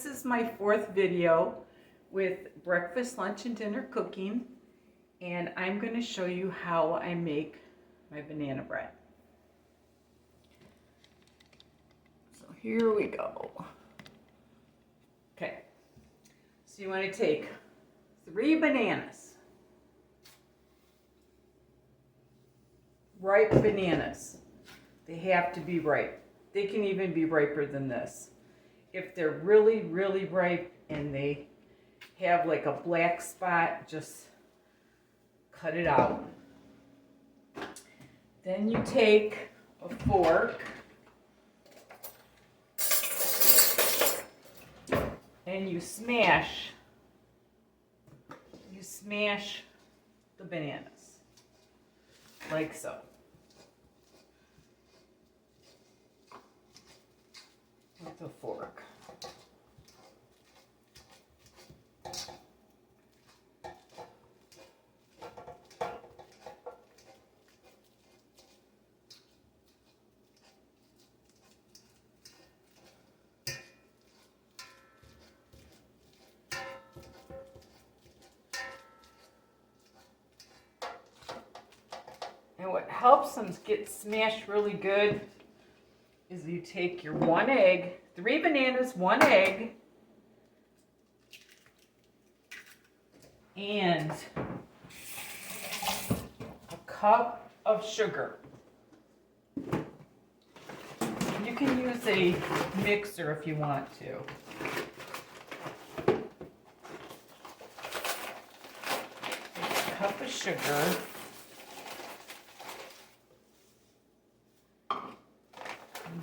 This is my fourth video with breakfast, lunch, and dinner cooking, and I'm going to show you how I make my banana bread. So here we go. Okay, so you want to take 3 bananas, ripe bananas. They have to be ripe. They can even be riper than this. If they're really, really ripe and they have like a black spot, just cut it out. Then you take a fork and you smash the bananas like so. With a fork. And what helps them get smashed really good is you take your 1 egg, 3 bananas, 1 egg, and a cup of sugar. You can use a mixer if you want to. A cup of sugar.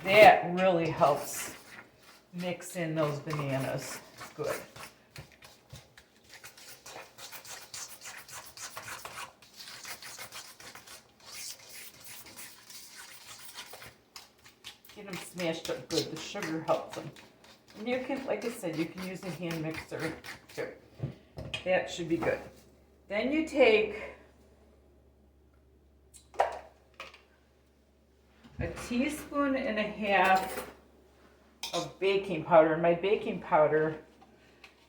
That really helps mix in those bananas good. Get them smashed up good. The sugar helps them. And you can, like I said, you can use a hand mixer too. That should be good. Then you take a 1.5 teaspoons of baking powder. My baking powder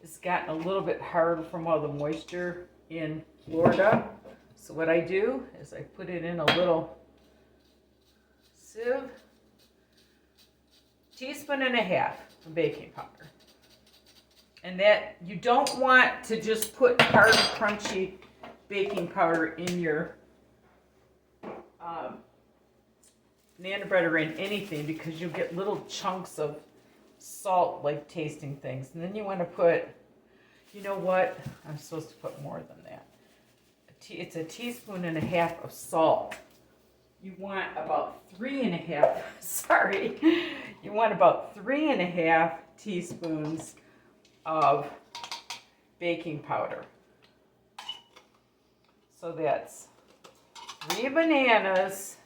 has gotten a little bit hard from all the moisture in Florida. So what I do is I put it in a little sieve. 1.5 teaspoons of baking powder. And that, you don't want to just put hard, crunchy baking powder in your banana bread or in anything, because you'll get little chunks of salt like tasting things. And then you want to put, you know what, I'm supposed to put more than that. It's 1.5 teaspoons of salt. You want about 3.5, sorry, you want about 3.5 teaspoons of baking powder. So that's 3 bananas,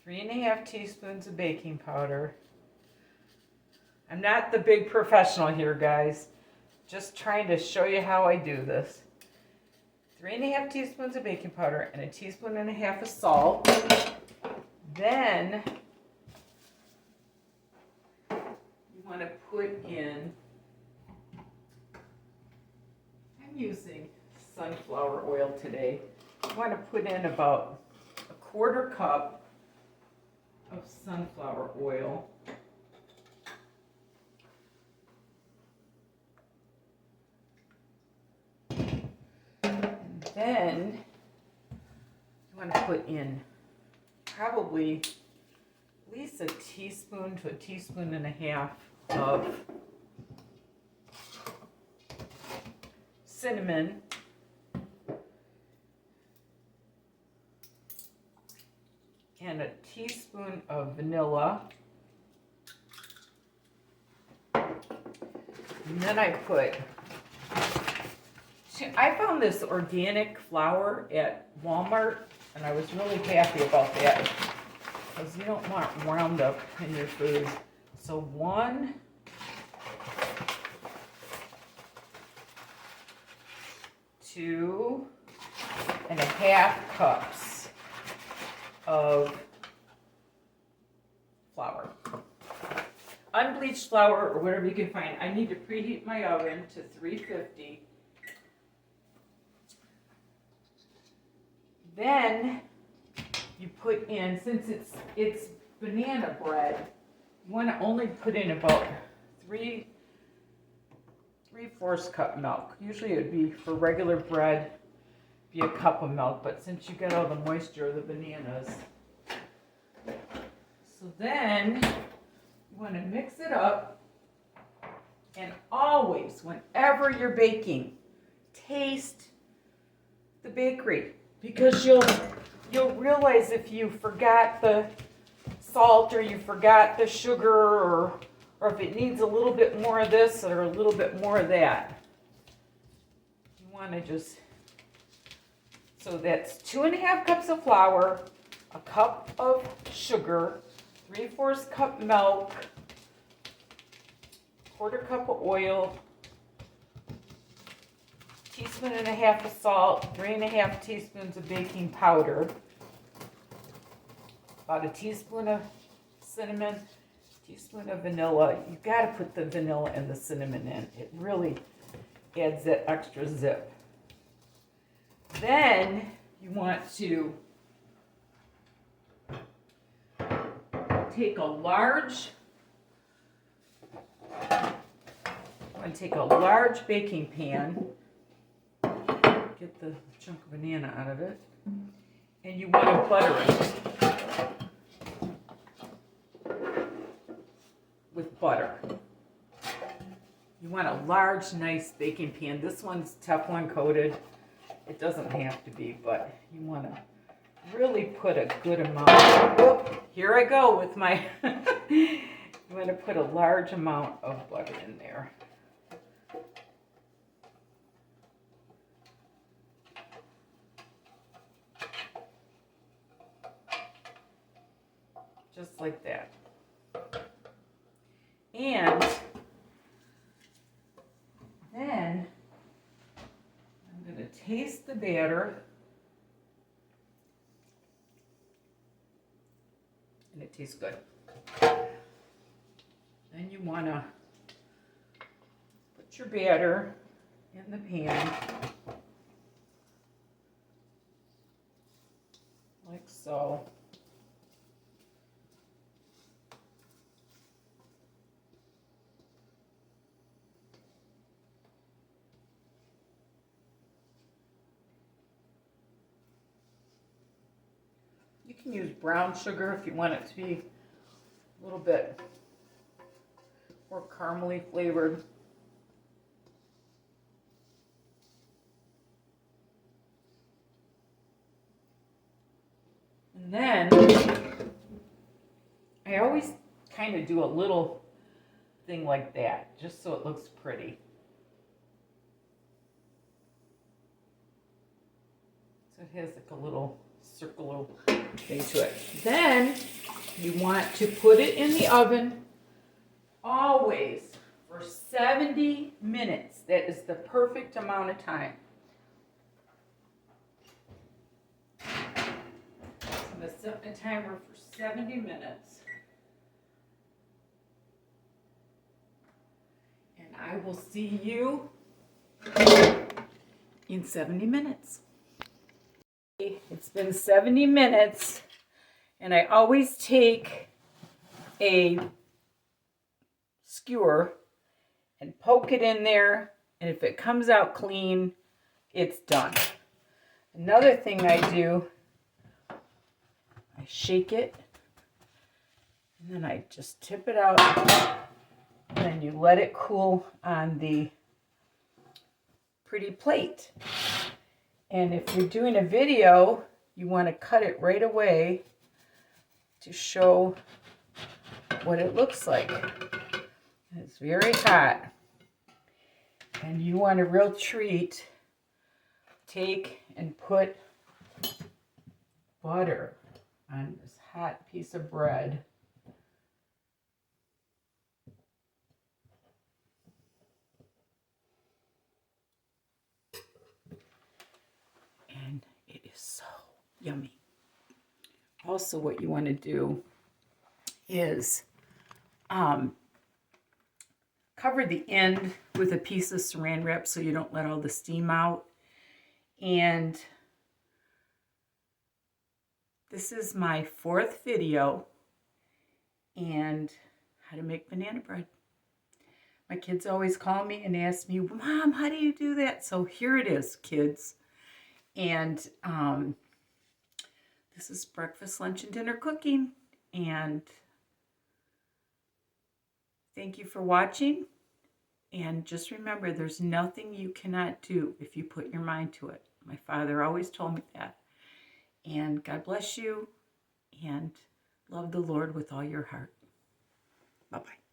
3.5 teaspoons of baking powder. I'm not the big professional here, guys. Just trying to show you how I do this. 3.5 teaspoons of baking powder and 1.5 teaspoons of salt. Then you want to put in, I'm using sunflower oil today. You want to put in about a 1/4 cup of sunflower oil. And then you want to put in probably at least 1 teaspoon to 1.5 teaspoons of cinnamon. And 1 teaspoon of vanilla. And then I found this organic flour at Walmart, and I was really happy about that, because you don't want Roundup in your food. So 1, 2.5 cups of flour. unbleached flour or whatever you can find. I need to preheat my oven to 350. Then you put in, since it's banana bread, you want to only put in about 3/4 cup milk. Usually it would be for regular bread, be a cup of milk, but since you get all the moisture of the bananas. So then you want to mix it up, and always, whenever you're baking, taste the bakery, because you'll realize if you forgot the salt or you forgot the sugar or if it needs a little bit more of this or a little bit more of that. You want to just, so that's 2.5 cups of flour, a cup of sugar, 3/4 cup milk, 1/4 cup of oil, 1.5 teaspoons of salt, 3.5 teaspoons of baking powder, about a teaspoon of cinnamon, teaspoon of vanilla. You've got to put the vanilla and the cinnamon in. It really adds that extra zip. Then you want to take a large baking pan, get the chunk of banana out of it, and you want to butter it with butter. You want a large, nice baking pan. This one's Teflon coated. It doesn't have to be, but you want to really put a good amount. Whoop, here I go with my, you want to put a large amount of butter in there. Just like that. And then I'm going to taste the batter. And it tastes good. Then you want to put your batter in the pan, like so. You can use brown sugar if you want it to be a little bit more caramely flavored. And then I always kind of do a little thing like that, just so it looks pretty. So it has like a little circular thing to it. Then you want to put it in the oven always for 70 minutes. That is the perfect amount of time. So I'm going to set the timer for 70 minutes. And I will see you in 70 minutes. It's been 70 minutes, and I always take a skewer and poke it in there, and if it comes out clean, it's done. Another thing I do, I shake it, and then I just tip it out, and then you let it cool on the pretty plate. And if you're doing a video, you want to cut it right away to show what it looks like. It's very hot. And you want a real treat, take and put butter on this hot piece of bread. And it is so yummy. Also, what you want to do is cover the end with a piece of saran wrap so you don't let all the steam out. And this is my 4th video and how to make banana bread. My kids always call me and ask me, Mom, how do you do that? So here it is, kids. And this is breakfast, lunch, and dinner cooking. And thank you for watching. And just remember, there's nothing you cannot do if you put your mind to it. My father always told me that. And God bless you, and love the Lord with all your heart. Bye-bye.